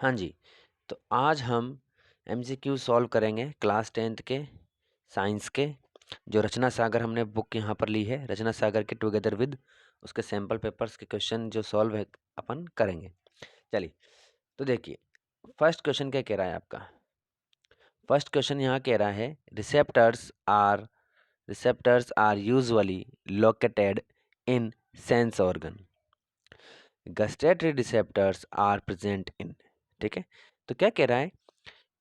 हाँ जी, तो आज हम एमसीक्यू सॉल्व करेंगे क्लास 10th के साइंस के। जो रचना सागर हमने बुक यहाँ पर ली है, रचना सागर के टुगेदर विद उसके सैम्पल पेपर्स के क्वेश्चन जो सॉल्व है अपन करेंगे। चलिए, तो देखिए फर्स्ट क्वेश्चन क्या कह रहा है आपका। फर्स्ट क्वेश्चन यहाँ कह रहा है receptors are usually located in sense organ, gustatory receptors are present in. ठीक है, तो क्या कह रहा है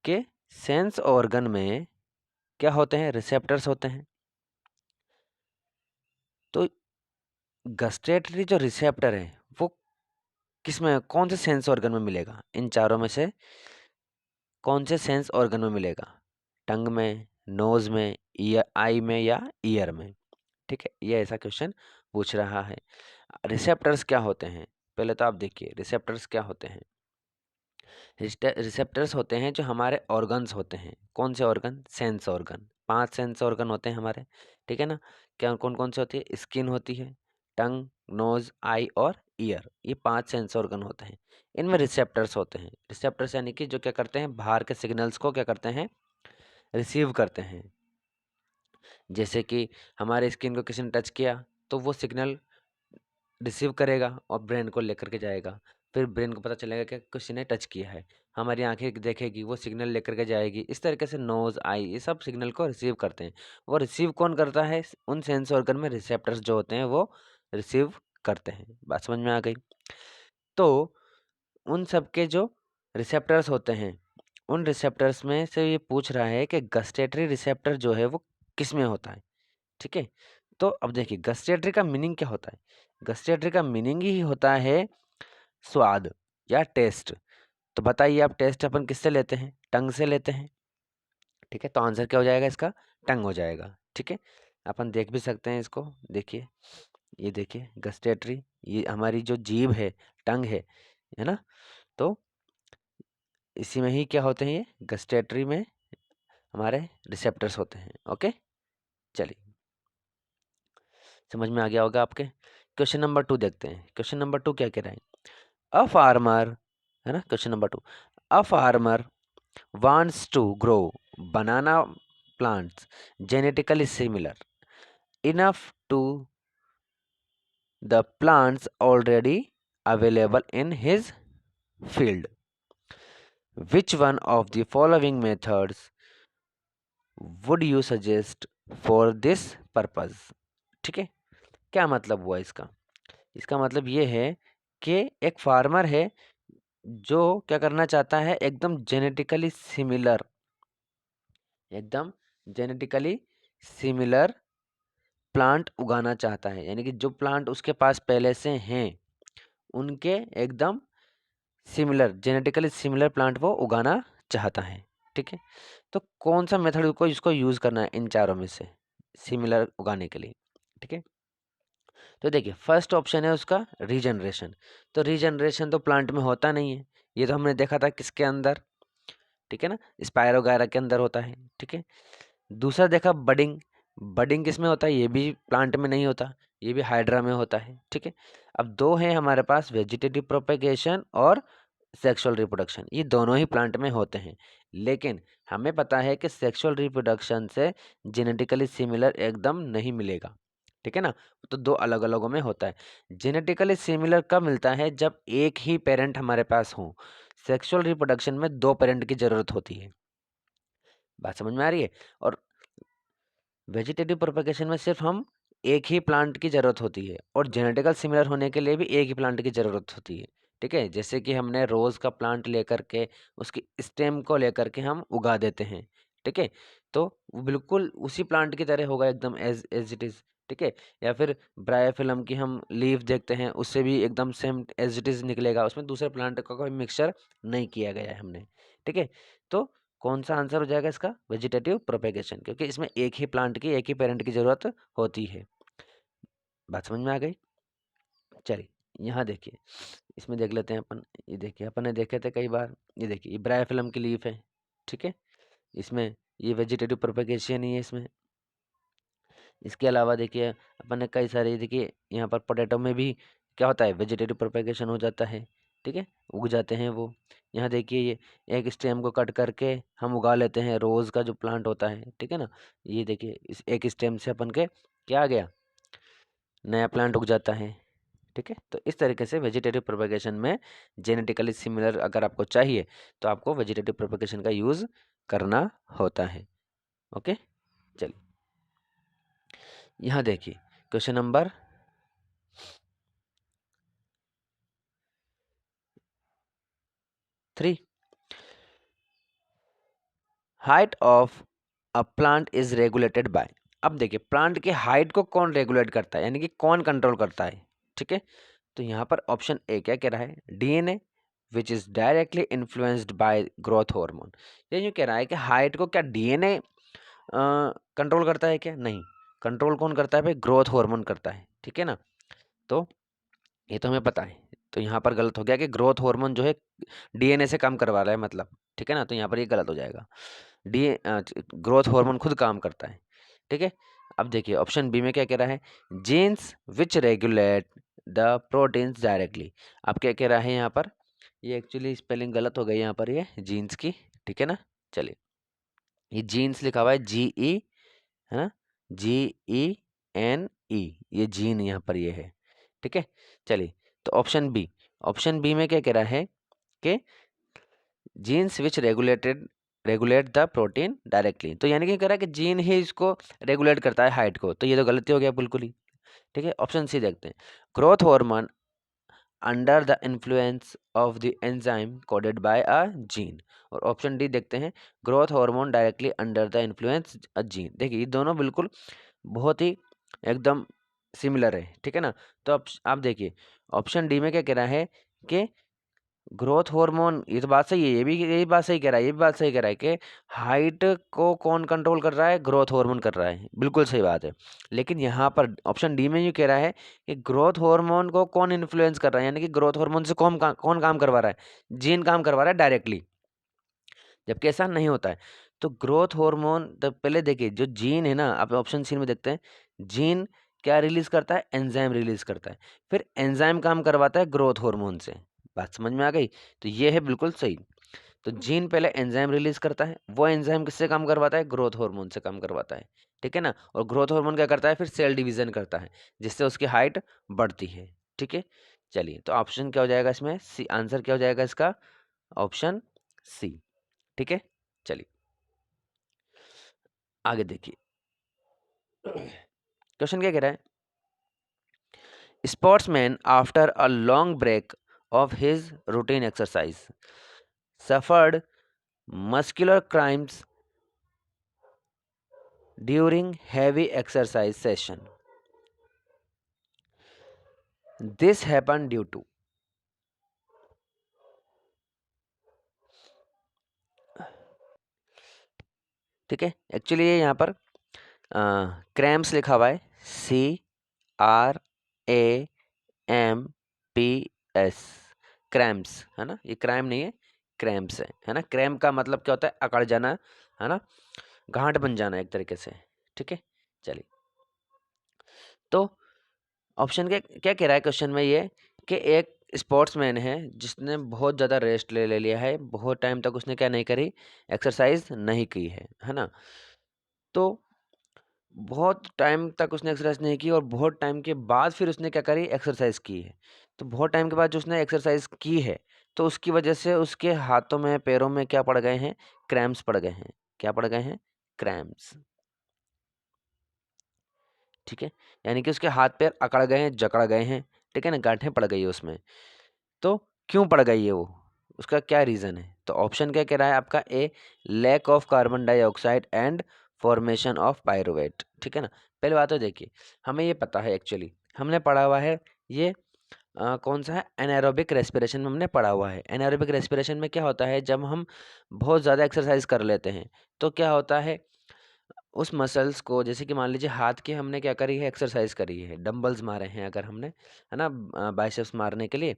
कि सेंस ऑर्गन में क्या होते हैं, रिसेप्टर्स होते हैं। तो गस्टेटरी जो रिसेप्टर है वो किस में, कौन से सेंस ऑर्गन में मिलेगा, इन चारों में से कौन से सेंस ऑर्गन में मिलेगा, टंग में, नोज में, ईयर, आई में या ईयर में। ठीक है, ये ऐसा क्वेश्चन पूछ रहा है। रिसेप्टर्स क्या होते हैं, पहले तो आप देखिए रिसेप्टर्स क्या होते हैं। रिसेप्टर्स होते हैं जो हमारे ऑर्गन्स होते हैं। कौन से organ, sense organ. 5 sense organ होते हैं हमारे, ठीक है ना। क्या कौन कौन से होती है, स्किन होती है, टंग, नोज, आई और ईयर, ये 5 सेंस ऑर्गन होते हैं। इनमें रिसेप्टर्स होते हैं। रिसेप्टर्स यानी कि जो क्या करते हैं, बाहर के सिग्नल्स को क्या करते हैं, रिसीव करते हैं। जैसे कि हमारे स्किन को किसी ने टच किया तो वो सिग्नल रिसीव करेगा और ब्रेन को लेकर के जाएगा। फिर ब्रेन को पता चलेगा कि किसी ने टच किया है, हमारी आंखें देखेगी, वो सिग्नल लेकर के जाएगी। इस तरीके से नोज, आई, ये सब सिग्नल को रिसीव करते हैं। वो रिसीव कौन करता है, उन सेंस ऑर्गन में रिसेप्टर्स जो होते हैं वो रिसीव करते हैं। बात समझ में आ गई। तो उन सब के जो रिसेप्टर्स होते हैं, उन रिसेप्टर्स में से ये पूछ रहा है कि गस्टेटरी रिसेप्टर जो है वो किस में होता है। ठीक है, तो अब देखिए गस्टेटरी का मीनिंग क्या होता है। गस्टेटरी का मीनिंग ही होता है स्वाद या टेस्ट। तो बताइए आप, टेस्ट अपन किससे लेते हैं, टंग से लेते हैं। ठीक है, तो आंसर क्या हो जाएगा इसका, टंग हो जाएगा। ठीक है, अपन देख भी सकते हैं इसको, देखिए ये देखिए गस्टेटरी, ये हमारी जो जीभ है, टंग है ना। तो इसी में ही क्या होते हैं, ये गस्टेटरी में हमारे रिसेप्टर्स होते हैं। ओके, चलिए समझ में आ गया होगा आपके। क्वेश्चन नंबर 2 देखते हैं। क्वेश्चन नंबर 2 क्या कह रहा है, अ फार्मर, है ना। Question number 2, a farmer wants to grow banana plants genetically similar enough to the plants already available in his field. Which one of the following methods would you suggest for this purpose? ठीक है, क्या मतलब हुआ इसका। इसका मतलब ये है कि एक फार्मर है जो क्या करना चाहता है, एकदम जेनेटिकली सिमिलर प्लांट उगाना चाहता है। यानी कि जो प्लांट उसके पास पहले से हैं उनके एकदम सिमिलर, जेनेटिकली सिमिलर प्लांट वो उगाना चाहता है। ठीक है, तो कौन सा मेथड को इसको यूज करना है इन चारों में से सिमिलर उगाने के लिए। ठीक है, तो देखिए फर्स्ट ऑप्शन है उसका रीजनरेशन। तो रीजनरेशन तो प्लांट में होता नहीं है, ये तो हमने देखा था किसके अंदर, ठीक है ना, स्पाइरो वगैरह के अंदर होता है। ठीक है, दूसरा देखा बडिंग। बडिंग किस में होता है, ये भी प्लांट में नहीं होता, ये भी हाइड्रा में होता है। ठीक है, अब दो हैं हमारे पास, वेजिटेटिव प्रोपेगेशन और सेक्सुअल रिप्रोडक्शन, ये दोनों ही प्लांट में होते हैं। लेकिन हमें पता है कि सेक्सुअल रिप्रोडक्शन से जेनेटिकली सिमिलर एकदम नहीं मिलेगा। ठीक है ना, तो दो अलग अलगों में होता है। जेनेटिकली सिमिलर कब मिलता है, जब एक ही पेरेंट हमारे पास हो। सेक्सुअल रिप्रोडक्शन में दो पेरेंट की जरूरत होती है। बात समझ में आ रही है। और वेजिटेटिव प्रोपेगेशन में सिर्फ हम एक ही प्लांट की जरूरत होती है, और जेनेटिकल सिमिलर होने के लिए भी एक ही प्लांट की जरूरत होती है। ठीक है, जैसे कि हमने रोज का प्लांट लेकर के उसकी स्टेम को लेकर के हम उगा देते हैं। ठीक है, तो वो बिल्कुल उसी प्लांट की तरह होगा, एकदम एज एज इट इज। ठीक है, या फिर ब्रायोफिलम की हम लीफ देखते हैं, उससे भी एकदम सेम एज इट इज निकलेगा, उसमें दूसरे प्लांट का कोई मिक्सचर नहीं किया गया है हमने। ठीक है, तो कौन सा आंसर हो जाएगा इसका, वेजिटेटिव प्रोपेगेशन, क्योंकि इसमें एक ही प्लांट की, एक ही पेरेंट की जरूरत होती है। बात समझ में आ गई। चलिए यहाँ देखिए, इसमें देख लेते हैं अपन। ये देखिए अपन ने देखे थे कई बार, ये देखिए ये ब्रायोफिलम की लीफ है। ठीक है, इसमें ये वेजिटेटिव प्रोपेगेशन ही है इसमें। इसके अलावा देखिए अपन ने कई सारे, देखिए यहाँ पर पोटैटो में भी क्या होता है, वेजिटेटिव प्रोपेगेशन हो जाता है। ठीक है, उग जाते हैं वो। यहाँ देखिए ये एक स्टेम को कट करके हम उगा लेते हैं, रोज़ का जो प्लांट होता है, ठीक है ना। ये देखिए इस एक स्टेम से अपन के क्या आ गया, नया प्लांट उग जाता है। ठीक है, तो इस तरीके से वेजिटेटिव प्रोपेगेशन में जेनेटिकली सिमिलर अगर आपको चाहिए तो आपको वेजिटेटिव प्रोपेगेशन का यूज़ करना होता है। ओके, चलिए यहाँ देखिए question number 3, height of a plant is regulated by. अब देखिए प्लांट की हाइट को कौन रेगुलेट करता है, यानी कि कौन कंट्रोल करता है। ठीक है, तो यहाँ पर ऑप्शन ए क्या कह रहा है, DNA which is directly influenced by growth hormone. ये जो कह रहा है कि हाइट को क्या डीएनए कंट्रोल करता है क्या, नहीं, कंट्रोल कौन करता है भाई, ग्रोथ हार्मोन करता है। ठीक है ना, तो ये तो हमें पता है। तो यहाँ पर गलत हो गया कि ग्रोथ हार्मोन जो है डीएनए से काम करवा रहा है मतलब, ठीक है ना, तो यहाँ पर ये गलत हो जाएगा। डी ग्रोथ हार्मोन खुद काम करता है। ठीक है, अब देखिए ऑप्शन बी में क्या कह रहा है, jeans which regulate the proteins directly. अब क्या कह रहा है यहाँ पर, ये एक्चुअली स्पेलिंग गलत हो गई यहाँ पर, ये जीन्स की, ठीक है ना। चलिए ये जीन्स लिखा हुआ है जी ई, है ना, जी ई एन ई, ये जीन यहाँ पर ये है। ठीक है, चलिए तो ऑप्शन बी में क्या कह रहा है कि jeans which regulate the protein directly, तो यानी कि कह रहा है कि जीन ही इसको रेगुलेट करता है हाइट को, तो ये तो गलती हो गया बिल्कुल ही। ठीक है, ऑप्शन सी देखते हैं, growth hormone under the influence of the enzyme coded by a gene. और ऑप्शन डी देखते हैं, growth hormone directly under the influence a gene. देखिए ये दोनों बिल्कुल बहुत ही एकदम सिमिलर है। ठीक है ना, तो अब आप देखिए ऑप्शन डी में क्या कह रहा है कि ग्रोथ हार्मोन, ये तो बात सही है, ये भी यही बात सही कह रहा है, ये भी बात सही कह रहा है कि हाइट को कौन कंट्रोल कर रहा है, ग्रोथ हार्मोन कर रहा है, बिल्कुल सही बात है। लेकिन यहाँ पर ऑप्शन डी में ये कह रहा है कि ग्रोथ हार्मोन को कौन इन्फ्लुएंस कर रहा है, यानी कि ग्रोथ हार्मोन से कौन काम करवा रहा है, जीन काम करवा रहा है डायरेक्टली, जबकि ऐसा नहीं होता है। तो ग्रोथ हार्मोन, तो पहले देखिए जो जीन है ना, आप ऑप्शन सी में देखते हैं, जीन क्या रिलीज करता है, एंजाइम रिलीज करता है, फिर एंजाइम काम करवाता है ग्रोथ हार्मोन से। बात समझ में आ गई, तो ये है बिल्कुल सही। तो जीन पहले एंजाइम रिलीज करता है, वो एंजाइम किससे काम करवाता है, ग्रोथ हार्मोन से काम करवाता है। ठीक है ना, और ग्रोथ हार्मोन क्या करता है, फिर सेल डिवीजन करता है, जिससे उसकी हाइट बढ़ती है। ठीक है, चलिए तो ऑप्शन क्या हो जाएगा इसमें, सी आंसर क्या हो जाएगा इसका, ऑप्शन सी। ठीक है, चलिए आगे देखिए क्वेश्चन क्या कह रहा है, sportsman after a long break of his routine exercise suffered muscular cramps during heavy exercise session. This happened due to, ठीक है, एक्चुअली ये यहाँ पर क्रैम्प्स लिखा हुआ है, C R A M P S, cramps है ना, ये क्रैम नहीं है, क्रैम्प्स है ना। क्रैम्प का मतलब क्या होता है, अकड़ जाना, है ना, गांठ बन जाना एक तरीके से। ठीक है, चलिए तो ऑप्शन के क्या कह रहा है क्वेश्चन में, ये कि एक स्पोर्ट्समैन है जिसने बहुत ज़्यादा रेस्ट ले लिया है, बहुत टाइम तक उसने क्या नहीं करी, एक्सरसाइज नहीं की है ना। तो बहुत टाइम तक उसने एक्सरसाइज नहीं की और बहुत टाइम के बाद फिर उसने क्या करी, एक्सरसाइज की है। तो बहुत टाइम के बाद जो उसने एक्सरसाइज की है, तो उसकी वजह से उसके हाथों में पैरों में क्या पड़ गए हैं, क्रैम्प्स पड़ गए हैं। क्या पड़ गए हैं, क्रैम्प्स। ठीक है, यानी कि उसके हाथ पैर अकड़ गए हैं, जकड़ गए हैं, ठीक है ना, गांठें पड़ गई है उसमें। तो क्यों पड़ गई है वो, उसका क्या रीज़न है, तो ऑप्शन क्या कह रहा है आपका, a lack of carbon dioxide and formation of pyruvate. ठीक है ना, पहले बात तो देखिए हमें ये पता है, एक्चुअली हमने पढ़ा हुआ है ये कौन सा है, एनारोबिक रेस्पिरेशन में हमने पढ़ा हुआ है। एनारोबिक रेस्पिरेशन में क्या होता है, जब हम बहुत ज़्यादा एक्सरसाइज कर लेते हैं तो क्या होता है, उस मसल्स को, जैसे कि मान लीजिए हाथ की हमने क्या करी है, एक्सरसाइज करी है, डंबल्स मारे हैं अगर हमने, है ना, बाइसेप्स मारने के लिए,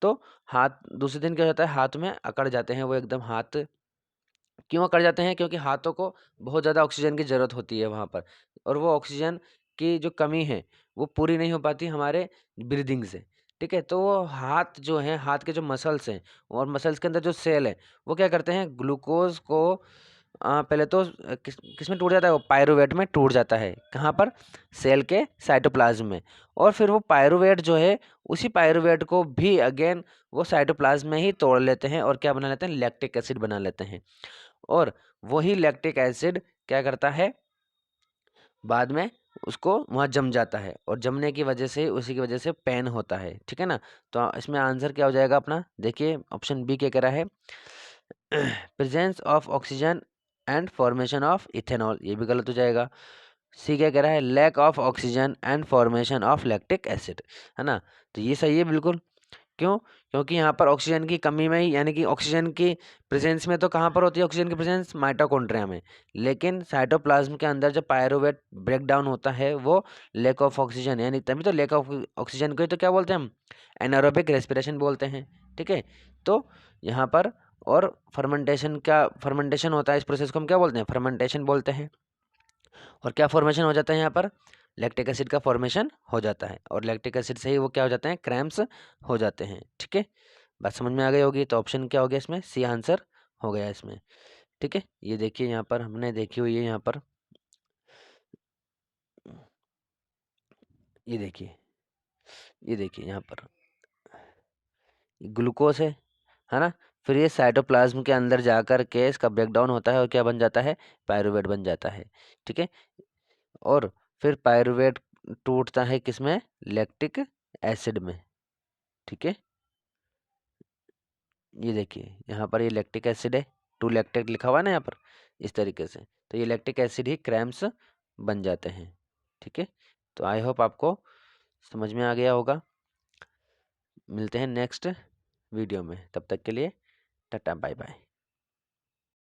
तो हाथ दूसरे दिन क्या होता है, हाथ में अकड़ जाते हैं वो एकदम हाथ। क्यों अकड़ जाते हैं, क्योंकि हाथों को बहुत ज़्यादा ऑक्सीजन की ज़रूरत होती है वहाँ पर, और वो ऑक्सीजन की जो कमी है वो पूरी नहीं हो पाती हमारे ब्रीदिंग से। ठीक है, तो वो हाथ जो है, हाथ के जो मसल्स हैं और मसल्स के अंदर जो सेल है, वो क्या करते हैं, ग्लूकोज को पहले तो किस में टूट जाता है, वो पायरुवेट में टूट जाता है। कहाँ पर, सेल के साइटोप्लाज्म में। और फिर वो पायरुवेट जो है, उसी पायरुवेट को भी अगेन वो साइटोप्लाज्म में ही तोड़ लेते हैं और क्या बना लेते हैं, लैक्टिक एसिड बना लेते हैं। और वही लैक्टिक एसिड क्या करता है, बाद में उसको वहाँ जम जाता है और जमने की वजह से, उसी की वजह से पेन होता है। ठीक है ना। तो इसमें आंसर क्या हो जाएगा अपना, देखिए ऑप्शन बी क्या कह रहा है, presence of oxygen and formation of ethanol, ये भी गलत हो जाएगा। सी क्या कह रहा है, lack of oxygen and formation of lactic acid, है ना। तो ये सही है बिल्कुल। क्यों, क्योंकि यहाँ पर ऑक्सीजन की कमी में ही, यानी कि ऑक्सीजन की प्रेजेंस में तो कहाँ पर होती है ऑक्सीजन की प्रेजेंस, माइटोकॉन्ड्रिया में। लेकिन साइटोप्लाज्म के अंदर जब पायरुवेट ब्रेक डाउन होता है, वो लेक ऑफ ऑक्सीजन, यानी तभी तो लेक ऑफ ऑक्सीजन को ही तो क्या बोलते हैं हम, एनारोबिक रेस्पिरेशन बोलते हैं। ठीक है। तो यहाँ पर, और फर्मेंटेशन होता है, इस प्रोसेस को हम क्या बोलते हैं, फर्मेंटेशन बोलते हैं। और क्या फॉर्मेशन हो जाता है यहाँ पर, लैक्टिक एसिड का फॉर्मेशन हो जाता है, और लैक्टिक एसिड से ही वो क्या हो जाते हैं, क्रैम्प्स हो जाते हैं। ठीक है, बात समझ में आ गई होगी। तो ऑप्शन क्या हो गया इसमें, सी आंसर हो गया इसमें। ठीक है, ये देखिए यहाँ पर हमने देखी हुई है, यहाँ पर ये देखिए, ये देखिए यहाँ पर ग्लूकोज है ना। फिर ये साइटोप्लाज्म के अंदर जाकर के इसका ब्रेकडाउन होता है और क्या बन जाता है, पायरुवेट बन जाता है। ठीक है। और फिर पायरुवेट टूटता है किसमें, लैक्टिक एसिड में। ठीक है, ये देखिए यहाँ पर ये लैक्टिक एसिड है, टू लैक्टेट लिखा हुआ है ना यहाँ पर, इस तरीके से। तो ये लैक्टिक एसिड ही क्रैम्प्स बन जाते हैं। ठीक है, तो आई होप आपको समझ में आ गया होगा। मिलते हैं नेक्स्ट वीडियो में, तब तक के लिए टाटा बाय बाय।